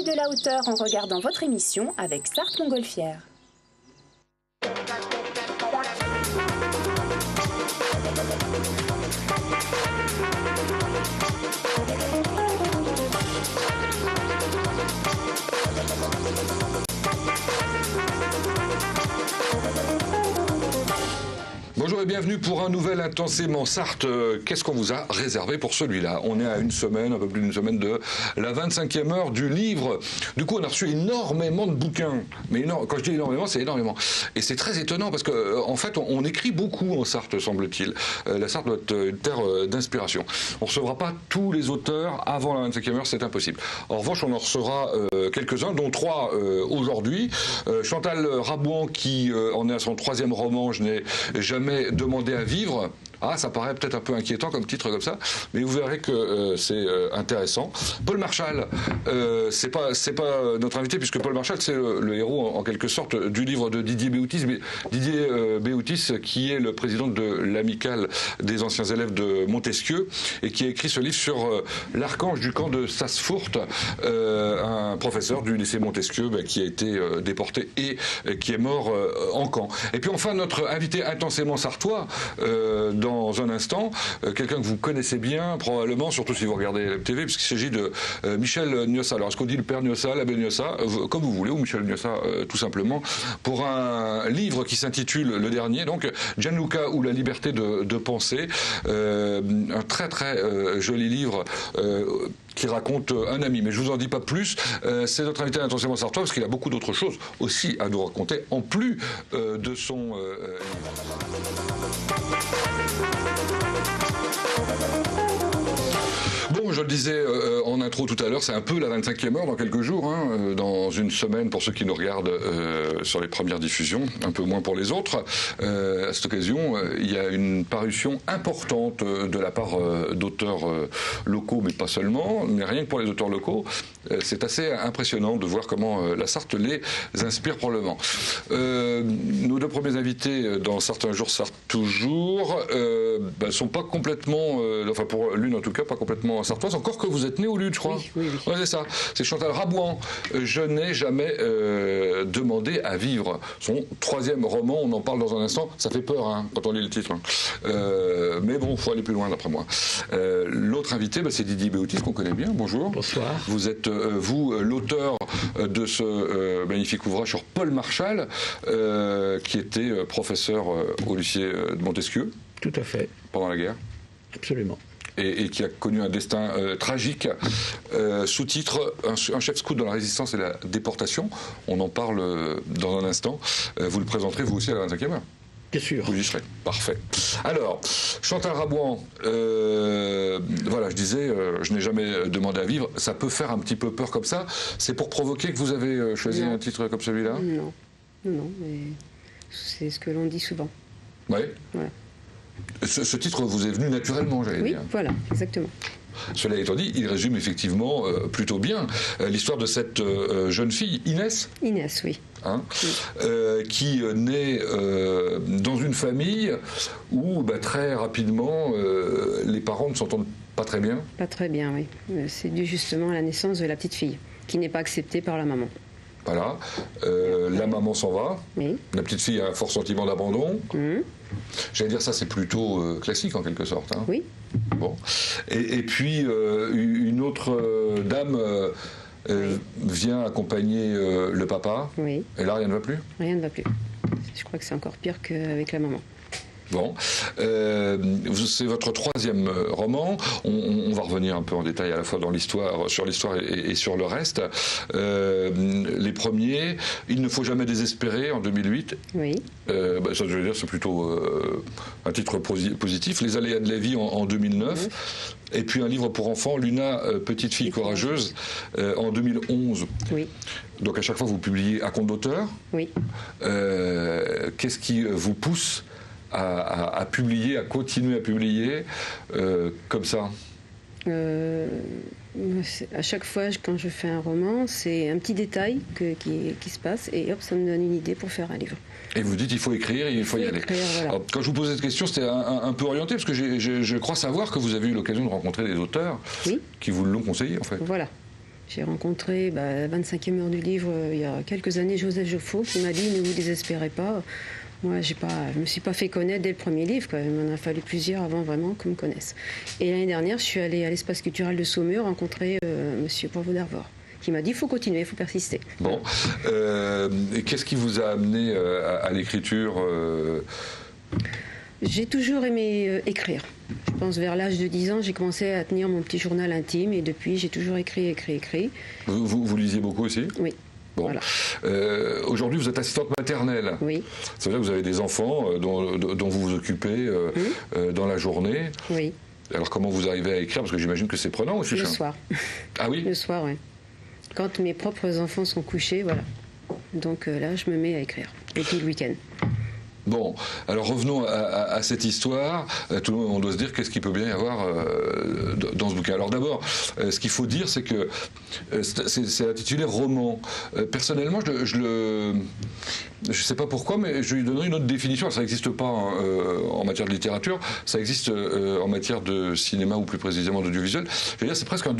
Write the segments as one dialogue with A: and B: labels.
A: Prenez de la hauteur en regardant votre émission avec Sarthe Montgolfière.
B: Bonjour et bienvenue pour un nouvel Intensément Sarthe. Qu'est-ce qu'on vous a réservé pour celui-là? On est à une semaine, un peu plus d'une semaine de la 25e heure du livre. Du coup, on a reçu énormément de bouquins. Mais quand je dis énormément, c'est énormément. Et c'est très étonnant parce qu'en fait, on écrit beaucoup en Sarthe, semble-t-il. La Sarthe doit être une terre d'inspiration. On ne recevra pas tous les auteurs avant la 25e heure, c'est impossible. En revanche, on en recevra quelques-uns, dont 3 aujourd'hui. Chantal Rabouan, qui en est à son 3e roman, Je n'ai jamais demandé à vivre. Ah, ça paraît peut-être un peu inquiétant comme titre comme ça, mais vous verrez que c'est intéressant. Paul Marchal, c'est pas notre invité, puisque Paul Marchal, c'est le héros en quelque sorte du livre de Didier Béoutis. Didier Béoutis, qui est le président de l'amicale des anciens élèves de Montesquieu, et qui a écrit ce livre sur l'archange du camp de Sassfurt, un professeur du lycée Montesquieu qui a été déporté et qui est mort en camp. Et puis enfin, notre invité intensément sartois, dans un instant, quelqu'un que vous connaissez bien, probablement, surtout si vous regardez la TV, puisqu'il s'agit de Michel Gnossa. Alors, est-ce qu'on dit le père Gnossa, l'abbé Gnossa, comme vous voulez, ou Michel Gnossa, tout simplement, pour un livre qui s'intitule, le dernier, donc, Gianluca ou la liberté de penser, un très très joli livre qui raconte un ami. Mais je vous en dis pas plus. C'est notre invité intensément sartois, parce qu'il a beaucoup d'autres choses aussi à nous raconter, en plus de son... Bon, je le disais en intro tout à l'heure, c'est un peu la 25e heure dans quelques jours, hein, dans une semaine pour ceux qui nous regardent sur les premières diffusions, un peu moins pour les autres. À cette occasion, il y a une parution importante de la part d'auteurs locaux, mais pas seulement, mais rien que pour les auteurs locaux. C'est assez impressionnant de voir comment la Sarthe les inspire probablement. Nos 2 premiers invités dans Certains jours, Sarthe toujours, sont pas complètement, enfin pour l'une en tout cas, pas complètement sartoise, encore que vous êtes né au Lude, je crois. Oui. Ouais, c'est ça. C'est Chantal Rabouan. Je n'ai jamais demandé à vivre. Son 3e roman, on en parle dans un instant. Ça fait peur quand on lit le titre. Mais bon, il faut aller plus loin d'après moi. L'autre invité, c'est Didier Béoutis, qu'on connaît bien. Bonjour.
C: Bonsoir.
B: Vous êtes, vous, l'auteur de ce magnifique ouvrage sur Paul Marchal, qui était professeur au lycée de Montesquieu.
C: Tout à fait.
B: Pendant la guerre.
C: Absolument.
B: Et qui a connu un destin tragique, sous-titre un chef scout dans la résistance et la déportation. On en parle dans un instant. Vous le présenterez vous aussi à la 25e heure.
C: Bien sûr.
B: Vous y serez. Parfait. Alors, Chantal Rabouan, voilà, je disais, je n'ai jamais demandé à vivre. Ça peut faire un petit peu peur comme ça. C'est pour provoquer que vous avez choisi un titre comme celui-là?
D: Non, mais c'est ce que l'on dit souvent.
B: Oui.
D: Voilà.
B: Ce titre vous est venu naturellement, j'allais dire.
D: Oui, voilà, exactement.
B: Cela étant dit, il résume effectivement plutôt bien l'histoire de cette jeune fille, Inès.
D: Inès, oui.
B: Oui. Qui naît dans une famille où très rapidement les parents ne s'entendent pas très bien.
D: Pas très bien, oui. C'est dû justement à la naissance de la petite fille, qui n'est pas acceptée par la maman.
B: Voilà. La maman s'en va. Oui. La petite fille a un fort sentiment d'abandon. J'allais dire ça, c'est plutôt classique en quelque sorte.
D: Oui.
B: Bon. Et puis une autre dame vient accompagner le papa.
D: Oui.
B: Et là, rien ne va plus.
D: Rien ne va plus. Je crois que c'est encore pire qu'avec la maman.
B: Bon, c'est votre 3e roman. On va revenir un peu en détail à la fois dans l'histoire, sur l'histoire et sur le reste. Les premiers, Il ne faut jamais désespérer en 2008.
D: Oui.
B: Ça, je veux dire, c'est plutôt un titre positif. Les aléas de la vie en 2009. Oui. Et puis un livre pour enfants, Luna, petite fille courageuse, en 2011.
D: Oui.
B: Donc à chaque fois, vous publiez à compte d'auteur.
D: Oui.
B: Qu'est-ce qui vous pousse à publier, à continuer à publier comme ça?
D: À chaque fois, quand je fais un roman, c'est un petit détail qui se passe et hop, ça me donne une idée pour faire un livre.
B: Et vous dites il faut écrire, il faut y aller.
D: Voilà.
B: Alors, quand je vous posais cette question, c'était un peu orienté, parce que je crois savoir que vous avez eu l'occasion de rencontrer des auteurs qui vous l'ont conseillé, en fait.
D: Voilà. J'ai rencontré, 25e heure du livre, il y a quelques années, Joseph Joffo, qui m'a dit « Ne vous désespérez pas ». Moi, je ne me suis pas fait connaître dès le premier livre, quoi. Il m'en a fallu plusieurs avant vraiment qu'on me connaisse. Et l'année dernière, je suis allée à l'espace culturel de Saumur rencontrer monsieur Pauvre d'Arvor, qui m'a dit il faut continuer, il faut persister.
B: Bon. Et qu'est-ce qui vous a amené à l'écriture
D: J'ai toujours aimé écrire. Je pense vers l'âge de 10 ans, j'ai commencé à tenir mon petit journal intime et depuis, j'ai toujours écrit.
B: Vous lisiez beaucoup aussi?
D: Oui.
B: Bon.
D: Voilà.
B: Aujourd'hui, vous êtes assistante maternelle.
D: Oui.
B: Ça veut dire que vous avez des enfants dont vous vous occupez dans la journée.
D: Oui.
B: Alors, comment vous arrivez à écrire? Parce que j'imagine que c'est prenant aussi.
D: Le soir.
B: Ah oui?
D: Le soir, oui. Quand mes propres enfants sont couchés, voilà. Donc là, je me mets à écrire. Et puis le week-end.
B: Bon, alors revenons à cette histoire. Tout le monde, on doit se dire qu'est-ce qu'il peut bien y avoir dans ce bouquin. Alors d'abord, ce qu'il faut dire, c'est que c'est intitulé roman. Personnellement, je sais pas pourquoi, mais je lui donnerai une autre définition. Ça n'existe pas en matière de littérature, ça existe en matière de cinéma ou plus précisément d'audiovisuel. Je veux dire, c'est presque un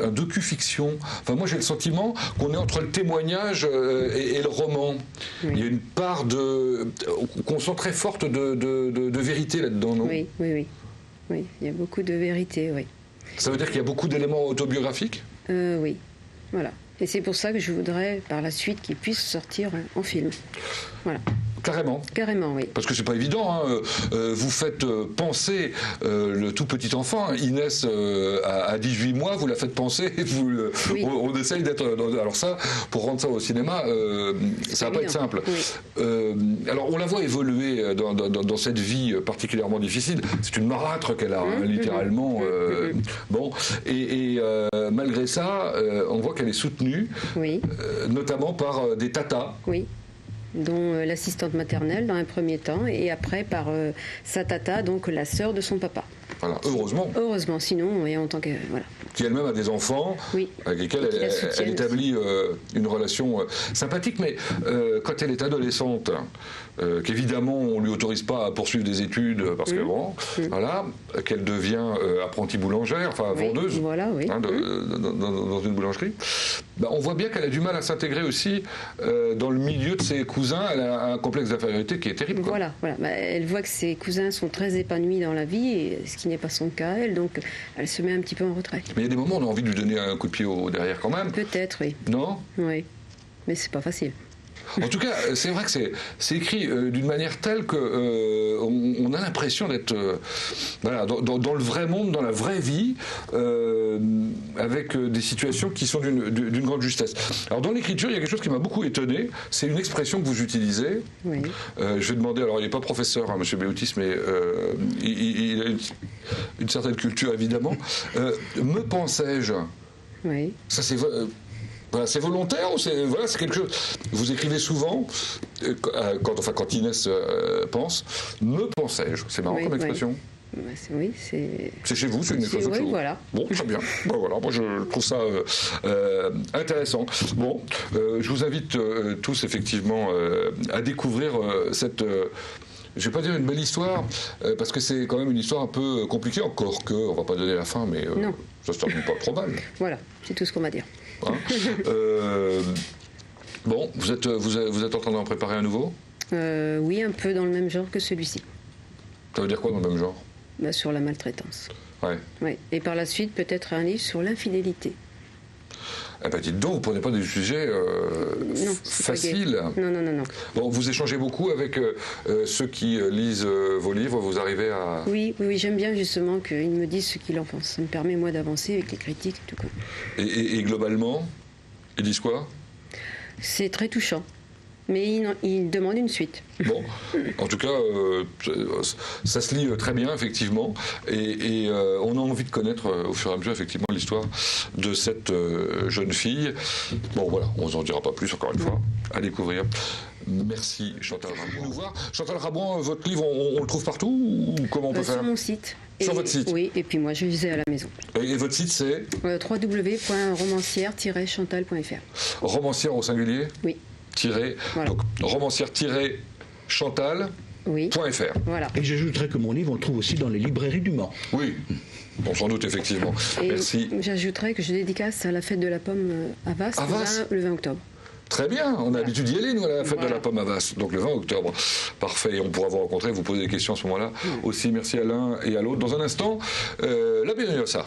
B: docu-fiction. Enfin, moi, j'ai le sentiment qu'on est entre le témoignage et le roman. Oui. Il y a une part qu'on sent très forte de vérité là-dedans, non?
D: Oui, il y a beaucoup de vérité, oui.
B: Ça veut dire qu'il y a beaucoup d'éléments autobiographiques?
D: Oui, voilà. Et c'est pour ça que je voudrais, par la suite, qu'il puisse sortir en film. Voilà.
B: Carrément.
D: Carrément, oui.
B: Parce que c'est pas évident. Hein. Vous faites penser le tout petit enfant,
D: Inès,
B: à 18 mois, vous la faites penser. Oui. On essaye d'être. Alors ça, pour rendre ça au cinéma, ça va pas être simple. Oui. Alors on la voit évoluer dans cette vie particulièrement difficile. C'est une marâtre qu'elle a, littéralement. Bon, et malgré ça, on voit qu'elle est soutenue, oui. Notamment par des tatas.
D: Oui. Dont l'assistante maternelle dans un premier temps, et après par sa tata, donc la sœur de son papa.
B: Voilà, heureusement.
D: Heureusement, sinon, et en tant que... Voilà.
B: Qui elle-même a des enfants, oui. Avec lesquels elle établit une relation sympathique, mais quand elle est adolescente, qu'évidemment on ne lui autorise pas à poursuivre des études, parce que bon, voilà, qu'elle devient apprentie boulangère, enfin vendeuse,
D: voilà, oui.
B: Hein, dans une boulangerie, on voit bien qu'elle a du mal à s'intégrer aussi dans le milieu de ses cousins. Elle a un complexe d'infériorité qui est terrible. Quoi.
D: Voilà. Elle voit que ses cousins sont très épanouis dans la vie, et ce qui n'est pas son cas, elle, donc elle se met un petit peu en retrait.
B: Mais il y a des moments où on a envie de lui donner un coup de pied au derrière quand même.
D: Peut-être, oui.
B: Non?
D: Oui, mais c'est pas facile.
B: En tout cas, c'est vrai que c'est écrit d'une manière telle que on a l'impression d'être voilà, dans le vrai monde, dans la vraie vie, avec des situations qui sont d'une grande justesse. Alors dans l'écriture, il y a quelque chose qui m'a beaucoup étonné, c'est une expression que vous utilisez. Oui. Je vais demander, alors il n'est pas professeur, hein, M. Béoutis, mais il a une certaine culture évidemment. Me pensais-je? Oui. Ça c'est... Voilà, c'est volontaire ou c'est quelque chose. Vous écrivez souvent, quand Inès pense, me pensais-je. C'est marrant comme expression.
D: Oui, c'est.
B: C'est chez vous, c'est une expression.
D: Oui, voilà.
B: Bon, très bien. Voilà, moi je trouve ça intéressant. Bon, je vous invite tous effectivement à découvrir cette. Je ne vais pas dire une belle histoire, parce que c'est quand même une histoire un peu compliquée, encore que, on ne va pas donner la fin, mais ça se termine pas trop mal.
D: Voilà, c'est tout ce qu'on va dire.
B: Hein bon, vous êtes en train d'en préparer un nouveau?
D: Oui, un peu dans le même genre que celui-ci.
B: Ça veut dire quoi dans le même genre?
D: Sur la maltraitance.
B: Ouais.
D: Oui. Et par la suite, peut-être un livre sur l'infidélité.
B: Eh ben, dites donc, vous ne prenez pas des sujets faciles.
D: Non.
B: Bon, vous échangez beaucoup avec ceux qui lisent vos livres, vous arrivez à...
D: Oui, j'aime bien justement qu'ils me disent ce qu'ils en pensent. Ça me permet, moi, d'avancer avec les critiques et tout.
B: Et globalement, ils disent quoi? C'est
D: très touchant. Mais il demande une suite.
B: Bon, en tout cas, ça se lit très bien, effectivement, et on a envie de connaître au fur et à mesure, effectivement, l'histoire de cette jeune fille. Bon, voilà, on vous en dira pas plus, encore une fois, à découvrir. Merci, Chantal Rabouin. Chantal Rabouin, votre livre, on le trouve partout, ou comment on peut faire?
D: Sur mon site.
B: Sur votre site?
D: Oui, et puis moi, je lisais à la maison.
B: Et votre site, c'est
D: www.romancière-chantal.fr.
B: Romancière au singulier?
D: Oui.
B: Voilà. Donc, romancière-chantal.fr.
D: Oui.
C: Voilà. Et j'ajouterais que mon livre, on le trouve aussi dans les librairies du Mans.
B: Oui. Bon, sans doute, effectivement.
D: Et
B: Merci.
D: j'ajouterais que je dédicace à la fête de la pomme à Vas,
B: À Vas.
D: le 20 octobre.
B: Très bien, on a l'habitude d'y aller, nous, à la fête de la pomme à Vas, donc le 20 octobre. Parfait, et on pourra vous rencontrer, vous poser des questions à ce moment-là. Aussi, merci à l'un et à l'autre. Dans un instant, la Beriosa.